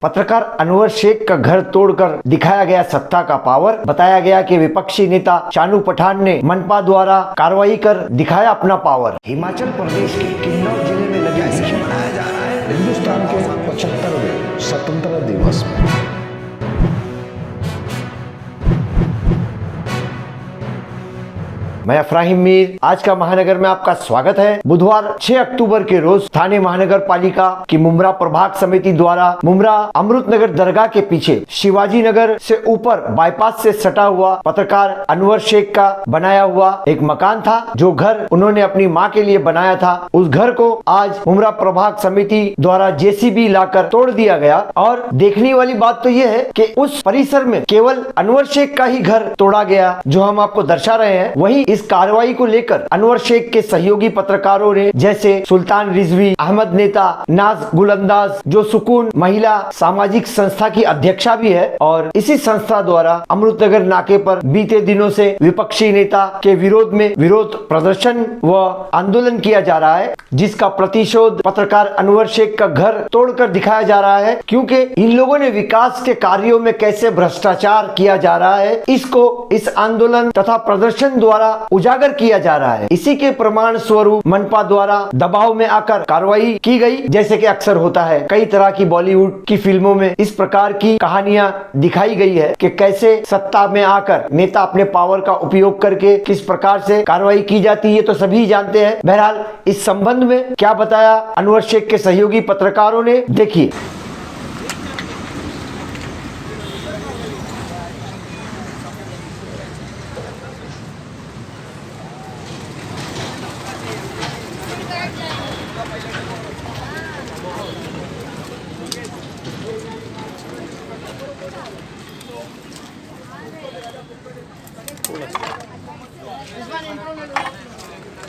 पत्रकार अनवर शेख का घर तोड़कर दिखाया गया सत्ता का पावर। बताया गया कि विपक्षी नेता शानू पठान ने मनपा द्वारा कार्रवाई कर दिखाया अपना पावर। हिमाचल प्रदेश के किन्नौर जिले में लगे मनाया जा रहा है हिंदुस्तान के 75वें स्वतंत्रता दिवस में। मैं अफराहिम मीर, आज का महानगर में आपका स्वागत है। बुधवार 6 अक्टूबर के रोज स्थानीय महानगर पालिका की मुमरा प्रभाग समिति द्वारा मुमरा अमृतनगर दरगाह के पीछे शिवाजी नगर से ऊपर बाईपास से सटा हुआ पत्रकार अनवर शेख का बनाया हुआ एक मकान था। जो घर उन्होंने अपनी मां के लिए बनाया था, उस घर को आज मुमरा प्रभाग समिति द्वारा जेसीबी लाकर तोड़ दिया गया। और देखने वाली बात तो यह है कि उस परिसर में केवल अनवर शेख का ही घर तोड़ा गया, जो हम आपको दर्शा रहे हैं। वहीं इस कार्रवाई को लेकर अनवर शेख के सहयोगी पत्रकारों ने, जैसे सुल्तान रिजवी, अहमद नेता, नाज गुलंदाज, जो सुकून महिला सामाजिक संस्था की अध्यक्षा भी है, और इसी संस्था द्वारा अमृतनगर नाके पर बीते दिनों से विपक्षी नेता के विरोध में विरोध प्रदर्शन व आंदोलन किया जा रहा है, जिसका प्रतिशोध पत्रकार अनवर शेख का घर तोड़कर दिखाया जा रहा है। क्योंकि इन लोगों ने विकास के कार्यों में कैसे भ्रष्टाचार किया जा रहा है, इसको इस आंदोलन तथा प्रदर्शन द्वारा उजागर किया जा रहा है। इसी के प्रमाण स्वरूप मनपा द्वारा दबाव में आकर कार्रवाई की गई। जैसे कि अक्सर होता है, कई तरह की बॉलीवुड की फिल्मों में इस प्रकार की कहानियां दिखाई गई है कि कैसे सत्ता में आकर नेता अपने पावर का उपयोग करके किस प्रकार से कार्रवाई की जाती है, तो सभी जानते हैं। बहरहाल इस संबंध में क्या बताया अनवर शेख के सहयोगी पत्रकारों ने, देखिए।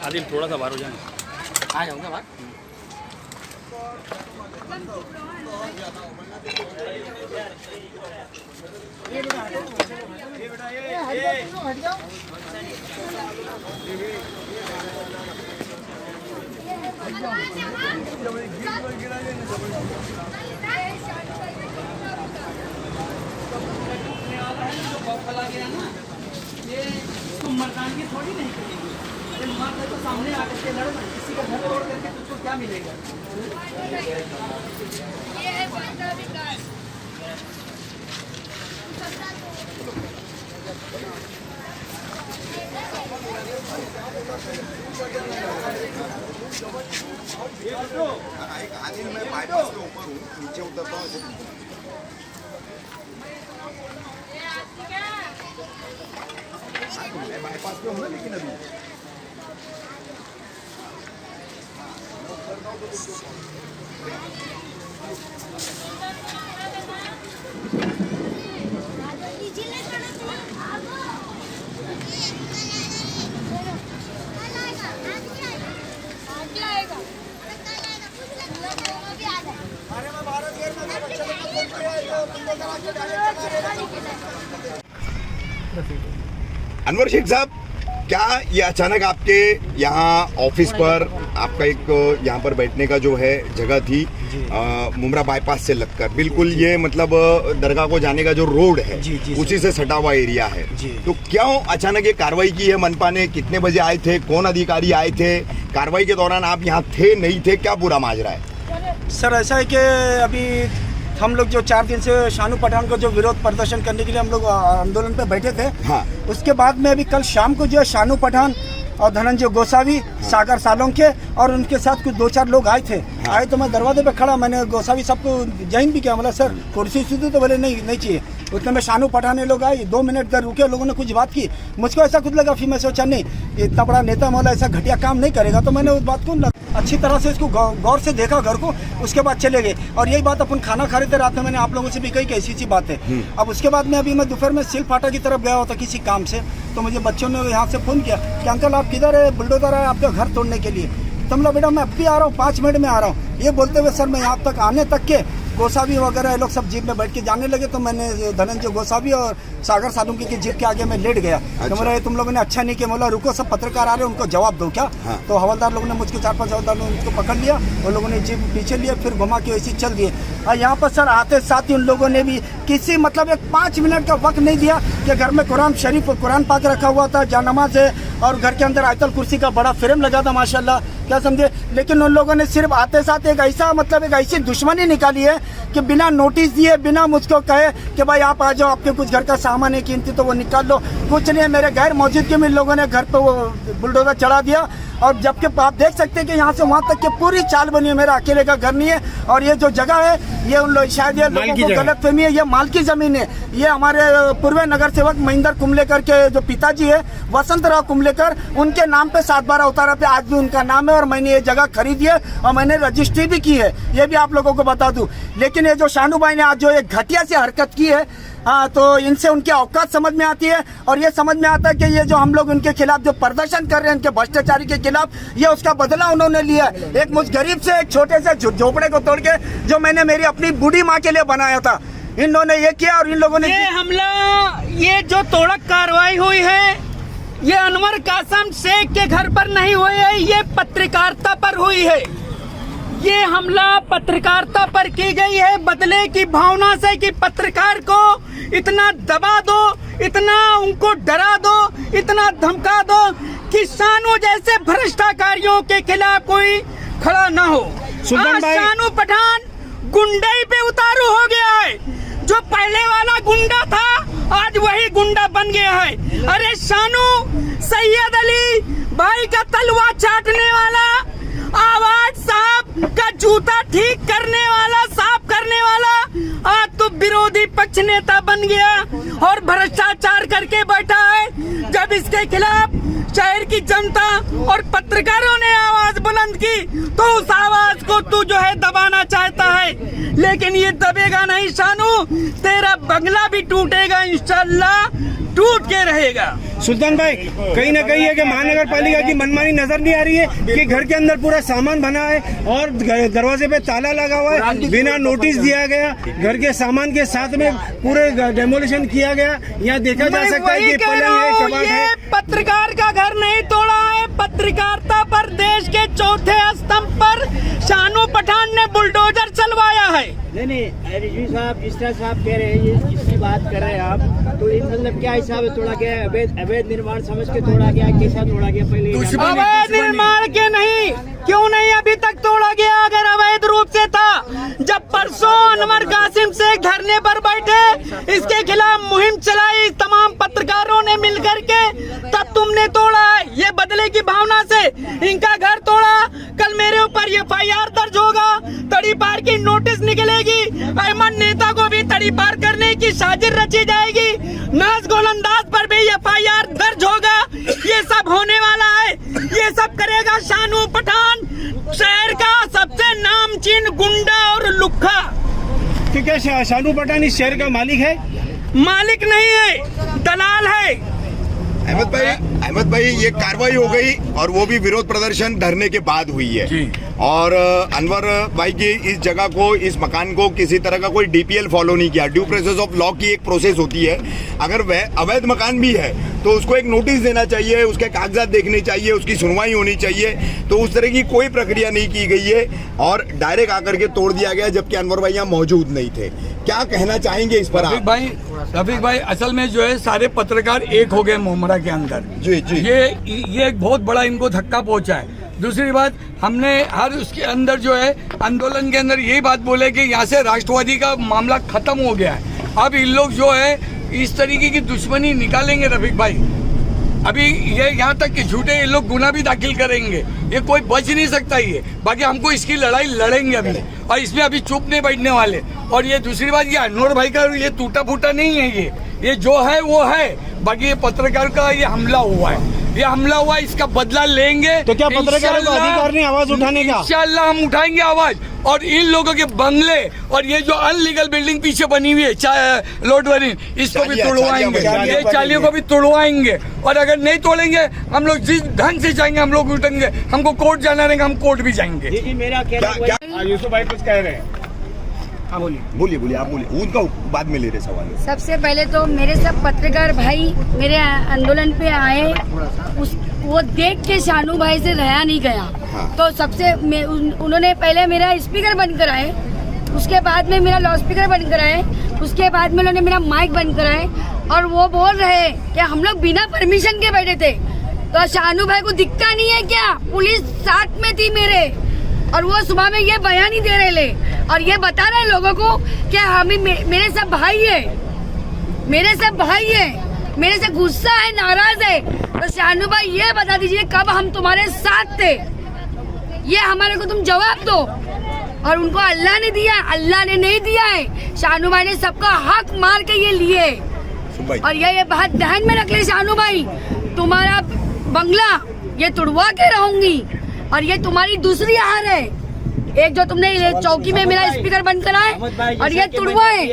आदिल थोड़ा सा बाहर हो जाना। आ जाऊंगा बाहर। मकान की थोड़ी नहीं करेगी, मर्द तो सामने आकर के लड़, किसी का घर तोड़ करके तुझको क्या मिलेगा। ये है पंद्रह विकास। मैं बाईपास के ऊपर हूँ, नीचे उतरता हूँ। मैं बाईपास पे हूँ ना, लेकिन अभी अनवर शेख साहब, क्या ये अचानक आपके यहाँ ऑफिस पर आपका एक यहाँ पर बैठने का जो है जगह थी, मुमरा बाईपास से लगकर बिल्कुल ये मतलब दरगाह को जाने का जो रोड है उसी से सटा हुआ एरिया है, तो क्यों अचानक ये कार्रवाई की है मनपा ने? कितने बजे आए थे? कौन अधिकारी आए थे? कार्रवाई के दौरान आप यहाँ थे नहीं थे? क्या पूरा माजरा है? सर ऐसा है कि अभी हम लोग जो 4 दिन से शानू पठान को जो विरोध प्रदर्शन करने के लिए हम लोग आंदोलन पे बैठे थे, हाँ। उसके बाद में अभी कल शाम को जो है शानू पठान और धनंजय गोसावी, सागर सालोंके और उनके साथ कुछ 2-4 लोग आए थे। हाँ। आए तो मैं दरवाजे पे खड़ा, मैंने गोसावी सबको जॉइन भी किया। मतलब सर कुर्सी सीधी तो बोले नहीं चाहिए। उतने में शानू पठान लोग आए, 2 मिनट इधर रुके, लोगों ने कुछ बात की। मुझको ऐसा कुछ लगा, फिर मैं सोचा नहीं, इतना बड़ा नेता मौला ऐसा घटिया काम नहीं करेगा। तो मैंने उस बात को अच्छी तरह से इसको गौर से देखा घर को, उसके बाद चले गए। और यही बात अपन खाना खा रहे थे रात में, मैंने आप लोगों से भी कही कि ऐसी सी बात है। अब उसके बाद में अभी मैं दोपहर में सिल फाटा की तरफ गया होता किसी काम से, तो मुझे बच्चों ने यहाँ से फ़ोन किया कि अंकल आप किधर है, बुलडोजर है आपका घर तोड़ने के लिए। तो मतलब बेटा मैं अब भी आ रहा हूँ, 5 मिनट में आ रहा हूँ। ये बोलते हुए सर मैं यहाँ तक आने तक के गोसावी वगैरह ये लोग सब जीप में बैठ के जाने लगे, तो मैंने धनंजय गोसावी और सागर सालुंके की जीप के आगे मैं लेट गया। तो बोला ये तुम लोगों ने अच्छा नहीं किया, बोला रुको सब पत्रकार आ रहे हैं उनको जवाब दो क्या। तो हवलदार लोगों ने मुझको 4-5 हवलदार लोगों ने उनको पकड़ लिया, उन लोगों ने जीप पीछे लिया, फिर घुमा के वैसे चल दिए। और यहाँ पर सर आते साथ ही उन लोगों ने भी किसी मतलब एक 5 मिनट का वक्त नहीं दिया कि घर में कुरान शरीफ कुरान पाक रखा हुआ था, जानमाज है, और घर के अंदर आयतल कुर्सी का बड़ा फ्रेम लगा था माशाल्लाह, क्या समझे। लेकिन उन लोगों ने सिर्फ आते साथ एक ऐसा मतलब एक ऐसी दुश्मनी निकाली है कि बिना नोटिस दिए, बिना मुझको कहे कि भाई आप आ जाओ, आपके कुछ घर का सामान है कीमती तो वो निकाल लो, कुछ नहीं है। मेरे गैर मौजूदगी में इन लोगों ने घर पे वो बुलडोजर चढ़ा दिया। और जबकि आप देख सकते हैं कि यहाँ से वहाँ तक की पूरी चाल बनी है, मेरा अकेले का घर नहीं है। और ये जो जगह है ये उन लोग शायद ये लोगों को गलतफहमी है, ये माल की जमीन है। ये हमारे पूर्व नगर सेवक महेंद्र कुंबलेकर के जो पिताजी है वसंतराव कुंबलेकर, उनके नाम पे 7/12 उतारा पे आज भी उनका नाम है, और मैंने ये जगह खरीदी है और मैंने रजिस्ट्री भी की है, ये भी आप लोगों को बता दूं। लेकिन ये जो शानू भाई ने आज जो एक घटिया सी हरकत की है, हाँ, तो इनसे उनकी औकात समझ में आती है। और ये समझ में आता है कि ये जो हम लोग उनके खिलाफ जो प्रदर्शन कर रहे हैं, इनके भ्रष्टाचारी के खिलाफ, ये उसका बदला उन्होंने लिया है। एक मुझ गरीब से एक छोटे से झोपड़े को तोड़ के जो मैंने मेरी अपनी बूढ़ी माँ के लिए बनाया था, इन्होंने ये किया। और इन लोगों ने ये हमला, ये जो तोड़क कार्रवाई हुई है, ये अनवर कासम शेख के घर पर नहीं हुई है, ये पत्रकारिता पर हुई है। ये हमला पत्रकारिता पर की गई है, बदले की भावना से कि पत्रकार को इतना दबा दो, इतना उनको डरा दो, इतना धमका दो कि शानू जैसे भ्रष्टाचारियों के खिलाफ कोई खड़ा ना हो। आज शानू पठान गुंडई पे उतारू हो गया है। जो पहले वाला गुंडा था आज वही गुंडा बन गया है। अरे शानू सैयद अली भाई का तलवा चाटने वाला, आवाज साहब का जूता ठीक करने वाला, साफ करने वाला, आज तो विरोधी पक्ष नेता बन गया और भ्रष्टाचार करके बैठा है। जब इसके खिलाफ शहर की जनता और पत्रकारों ने आवाज बुलंद की तो उस आवाज को तू जो है दबाना चाहता है, लेकिन ये दबेगा नहीं शानू, तेरा बंगला भी टूटेगा इंशाल्लाह, टूट के रहेगा। सुल्तान भाई, कहीं ना कहीं है कि महानगर पालिका की मनमानी नजर नहीं आ रही है कि घर के अंदर पूरा सामान बना है और दरवाजे पे ताला लगा हुआ है, बिना नोटिस दिया गया, घर के सामान के साथ में पूरे डेमोलिशन किया गया। यहाँ देखा जा सकता है कि पलंग है, कबाड़ है। पत्रकार का घर नहीं तोड़ा है, पत्रकारिता पर देश के चौथे स्तंभ पर शानू पठान ने बुलडोजर चलवाया है। नहीं रिजवी साहब, जिस तरह से आप कह रहे हैं, ये जिसकी बात कर रहे हैं आप, तो ये मतलब क्या हिसाब है तोड़ा गया? अवैध निर्माण समझ के तोड़ा गया, कैसा तोड़ा गया? पहले अवैध निर्माण के नहीं, क्यों नहीं अभी तक तोड़ा गया? अगर अवैध रूप से था, जब परसों अनवर कासिम शेख धरने पर बैठे, इसके खिलाफ मुहिम चलाई तमाम पत्रकारों ने मिलकर के, तब तुमने तोड़ा है। ये बदले की भावना से इनका घर तोड़ा, कल मेरे ऊपर FIR दर्ज होगा, तड़ी पार की नोटिस निकलेगी, अहमद नेता को भी तड़ी पार करने की साजिश रची जाएगी, नाज गोलंदाज पर भी FIR दर्ज होगा। ये सब होने वाला है, ये सब करेगा शानू पठान, शहर का सबसे नामचीन गुंडा और लुक्खा। तो क्या शानू पठान इस शहर का मालिक है? मालिक नहीं है, दलाल है। अहमद भाई ये कार्रवाई हो गई और वो भी विरोध प्रदर्शन धरने के बाद हुई है। और अनवर भाई की इस जगह को, इस मकान को किसी तरह का कोई DPL फॉलो नहीं किया। ड्यू प्रोसेस ऑफ लॉ की एक प्रोसेस होती है, अगर वह अवैध मकान भी है तो उसको एक नोटिस देना चाहिए, उसके कागजात देखने चाहिए, उसकी सुनवाई होनी चाहिए। तो उस तरह की कोई प्रक्रिया नहीं की गई है और डायरेक्ट आकर के तोड़ दिया गया, जबकि अनवर भाई यहाँ मौजूद नहीं थे। क्या कहना चाहेंगे इस पर आप? रफीक भाई असल में जो है सारे पत्रकार एक हो गए मुमरा के अंदर। जी जी, ये एक बहुत बड़ा इनको धक्का पहुंचा है। दूसरी बात, हमने हर उसके अंदर जो है आंदोलन के अंदर यही बात बोले कि यहाँ से राष्ट्रवादी का मामला खत्म हो गया है। अब इन लोग जो है इस तरीके की दुश्मनी निकालेंगे रफीक भाई, अभी ये यहाँ तक कि झूठे ये लोग गुना भी दाखिल करेंगे, ये कोई बच नहीं सकता ये। बाकी हमको इसकी लड़ाई लड़ेंगे अभी, और इसमें अभी चुप नहीं बैठने वाले। और ये दूसरी बात, ये अनवर भाई का ये टूटा फूटा नहीं है, ये जो है वो है। बाकी ये पत्रकार का ये हमला हुआ है, ये हमला हुआ, इसका बदला लेंगे। तो क्या पत्रकारों को अधिकार नहीं आवाज उठाने का? इंशाल्लाह हम उठाएंगे आवाज, और इन लोगों के बंगले और ये जो अनलीगल बिल्डिंग पीछे बनी हुई है लोडवरी, इसको भी तोड़वाएंगे, ये चालियों को भी तोड़वाएंगे। और अगर नहीं तोड़ेंगे, हम लोग जिस ढंग से जाएंगे हम लोग उठेंगे। हमको कोर्ट जाना रहेगा, हम कोर्ट भी जाएंगे। मेरा यूसुफ भाई कुछ कह रहे हैं। हाँ बोलिए। बोलिए बोलिए, आप बोलिए, उनका बाद में ले रहे सवाल। सबसे पहले तो मेरे सब पत्रकार भाई मेरे आंदोलन पे आए, वो देख के शानू भाई से रहा नहीं गया। हाँ। तो सबसे उन्होंने पहले मेरा स्पीकर बंद कराए, उसके बाद में मेरा लाउड स्पीकर बंद कराए, उसके बाद में उन्होंने मेरा माइक बंद कराए, और वो बोल रहे कि हम लोग बिना परमिशन के बैठे थे। तो शानू भाई को दिखता नहीं है क्या? पुलिस साथ में थी मेरे, और वो सुबह में ये बयान ही दे रहे ले, और ये बता रहे लोगों को कि हमें मेरे सब भाई है, मेरे सब भाई है, मेरे से गुस्सा है, नाराज है। तो शानू भाई ये बता दीजिए कब हम तुम्हारे साथ थे, ये हमारे को तुम जवाब दो। और उनको अल्लाह ने दिया, अल्लाह ने नहीं दिया है। शानू भाई ने सबका हक मार के ये लिए, और ये बात ध्यान में रख ले शानू भाई, तुम्हारा बंगला ये तुड़वा के रहूंगी, और ये तुम्हारी दूसरी हार है। एक जो तुमने चौकी में मेरा स्पीकर बंद कराए, और ये तुड़वाए,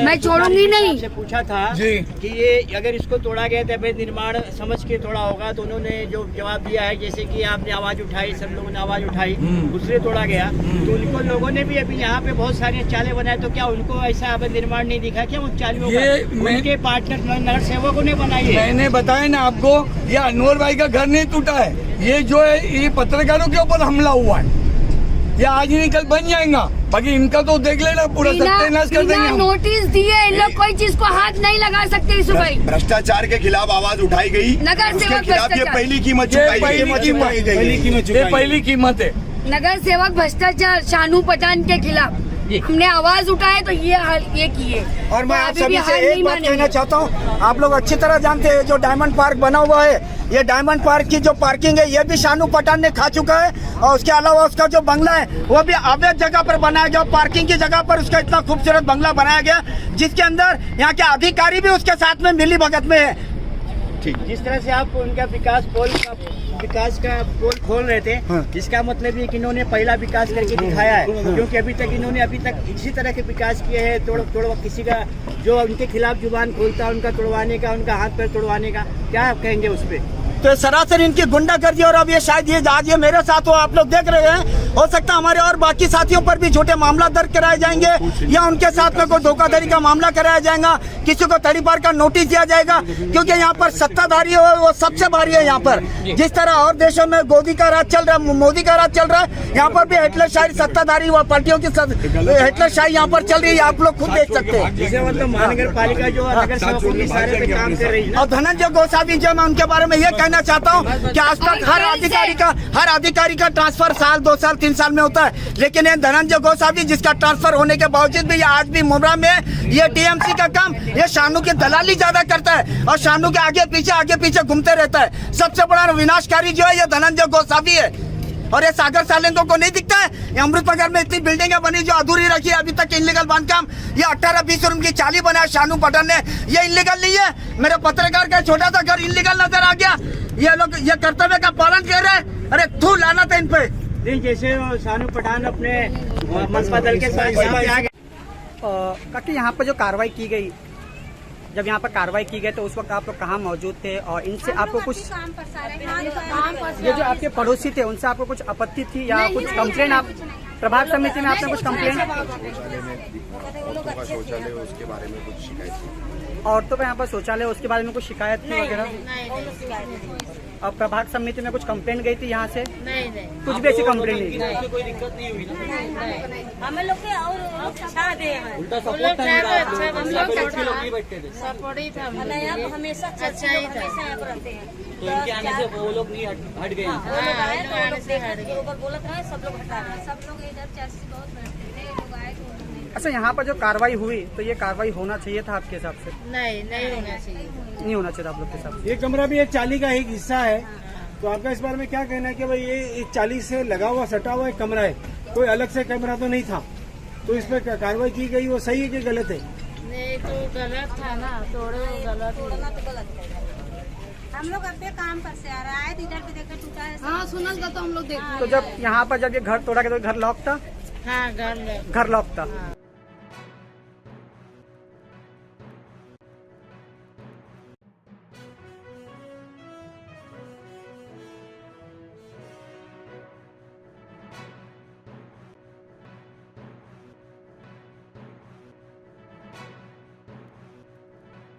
मैं छोड़ूंगी नहीं। से पूछा था कि ये अगर इसको तोड़ा गया तो अवैध निर्माण समझ के तोड़ा होगा, तो उन्होंने जो जवाब दिया है, जैसे कि आपने आवाज उठाई, सब लोगों ने आवाज उठाई, दूसरे तोड़ा गया, तो उनको लोगों ने भी अभी यहाँ पे बहुत सारे चाले बनाए, तो क्या उनको ऐसा अवैध निर्माण नहीं दिखा क्या? उन चालियों का उनके पार्टनर नगर सेवकों ने बनाई है। मैंने बताया ना आपको, ये अनवर भाई का घर नहीं टूटा है, ये जो है ये पत्रकारों के ऊपर हमला हुआ है। ये आज नहीं कल बन जाएगा, बाकी इनका तो देख लेना, पूरा सत्यानाश कर देंगे हम। नोटिस दिए, इन लोग कोई चीज को हाथ नहीं लगा सकते। सुबह भ्रष्टाचार के खिलाफ आवाज उठाई गई, नगर उसके सेवक खिलाफ ये पहली कीमत ये चुकाई पहली कीमत है। नगर सेवक भ्रष्टाचार शानू पठान के खिलाफ हमने आवाज उठाए, तो ये किए। और मैं आप अभी भी सभी हार से नहीं एक बात मानेंगे। कहना चाहता हूँ, आप लोग अच्छी तरह जानते हैं जो डायमंड पार्क बना हुआ है, ये डायमंड पार्क की जो पार्किंग है ये भी शानू पठान ने खा चुका है, और उसके अलावा उसका जो बंगला है वो भी अवैध जगह पर बनाया गया, पार्किंग की जगह पर उसका इतना खूबसूरत बंगला बनाया गया, जिसके अंदर यहाँ के अधिकारी भी उसके साथ में मिली भगत में है। जिस तरह से आप उनका विकास का पोल खोल रहे थे, जिसका मतलब ये कि इन्होंने पहला विकास करके दिखाया है, क्योंकि अभी तक इसी तरह के विकास किए हैं, तोड़ किसी का जो उनके खिलाफ जुबान खोलता है उनका तोड़वाने का, उनका हाथ पैर तोड़वाने का, क्या आप कहेंगे उस पर? तो सरासर इनकी गुंडागर्दी, और अब ये शायद ये आज ये मेरे साथ हो, आप लोग देख रहे हैं, हो सकता है हमारे और बाकी साथियों पर भी झूठे मामला दर्ज कराए जाएंगे, या उनके साथ में कोई धोखाधड़ी का मामला कराया जाएगा, किसी को तड़ीपार का नोटिस दिया जाएगा, क्योंकि यहाँ पर सत्ताधारी हो वो सबसे भारी है। यहाँ पर जिस तरह और देशों में मोदी का राज चल रहा है, मोदी का राज चल रहा है, यहाँ पर भी हिटलरशाही सत्ताधारी व पार्टियों की हिटलरशाही यहाँ पर चल रही है, आप लोग खुद देख सकते हैं। जैसे मतलब महानगर पालिका जो नगर सेवकों के इशारे पे काम कर रही है, और धनंजय गोसावी जो मैं उनके बारे में ये कहना चाहता हूँ कि आज तक हर अधिकारी का ट्रांसफर साल 2 साल 3 साल में होता है, लेकिन ये धनंजय गोसावी जिसका ट्रांसफर होने के बावजूद भी आज भी मुमरा में ये टीएमसी का काम ये शानू की दलाली ज्यादा करता है, और शानू के आगे पीछे घूमते रहता है। सबसे बड़ा विनाशकारी जो है ये धनंजय गोसावी है, और ये सागर सालेंगों को नहीं दिखता है। ये अमृतनगर में इतनी बिल्डिंगें बनी जो अधूरी रखी है अभी तक, इनलीगल बांधकाम, ये 18-20 रूम की चाली बनाया शानू पठान ने, ये इनलीगल नहीं है। मेरे पत्रकार का छोटा सा घर इनलीगल नजर आ गया, ये लोग ये कर्तव्य का पालन कर रहे हैं। अरे तू लाना था इन पे। जैसे शानू पठान अपने मनपा दल के साथ यहाँ पे आ गए, काकि यहाँ पर जो कार्रवाई की गई, जब यहाँ पर कार्रवाई की गई तो उस वक्त आप लोग कहाँ मौजूद थे, और इनसे आपको कुछ ये जो आपके पड़ोसी थे उनसे आपको कुछ आपत्ति थी या कुछ कंप्लेन, आप प्रभाग समिति में आपने कुछ कंप्लेन? शौचालय उसके बारे में कुछ शिकायत थी, औरतों का यहाँ पर शौचालय उसके बारे में कुछ शिकायत थी वगैरह? और प्रभाग समिति में कुछ कंप्लेन गई थी यहाँ से? नहीं, कुछ भी ऐसी कंप्लेन नहीं, कोई दिक्कत नहीं हुई ना? हमें लोग के और अच्छा दे उल्टा सपोर्ट हम हमेशा अच्छा ही रहते हैं, तो इनके आने से वो लोग नहीं हट गए, बोलत रहे सब लोग हटा रहे, सब लोग इधर चर्च बहुत बैठते थे, लोग आए तो अच्छा यहाँ पर जो कार्रवाई हुई तो ये कार्रवाई होना चाहिए था आपके हिसाब से? नहीं होना चाहिए, नहीं होना चाहिए था आप लोग के हिसाब से? ये कमरा भी एक चाली का एक हिस्सा है, तो आपका इस बारे में क्या कहना है कि भाई ये एक चाली से लगा हुआ सटा हुआ एक कमरा है, कोई अलग से कमरा तो नहीं था, तो इस पर कार्रवाई की गई वो सही है कि गलत है? नहीं तो गलत था ना, तोड़ना तो गलत है। हम लोग अपने काम पर से आ रहा है, इधर भी देखकर टूटा है। हाँ सुनल का तो हम लोग देख। तो जब यहाँ पर जब ये घर तोड़ा गया तो घर लॉक था? हाँ घर लॉक था।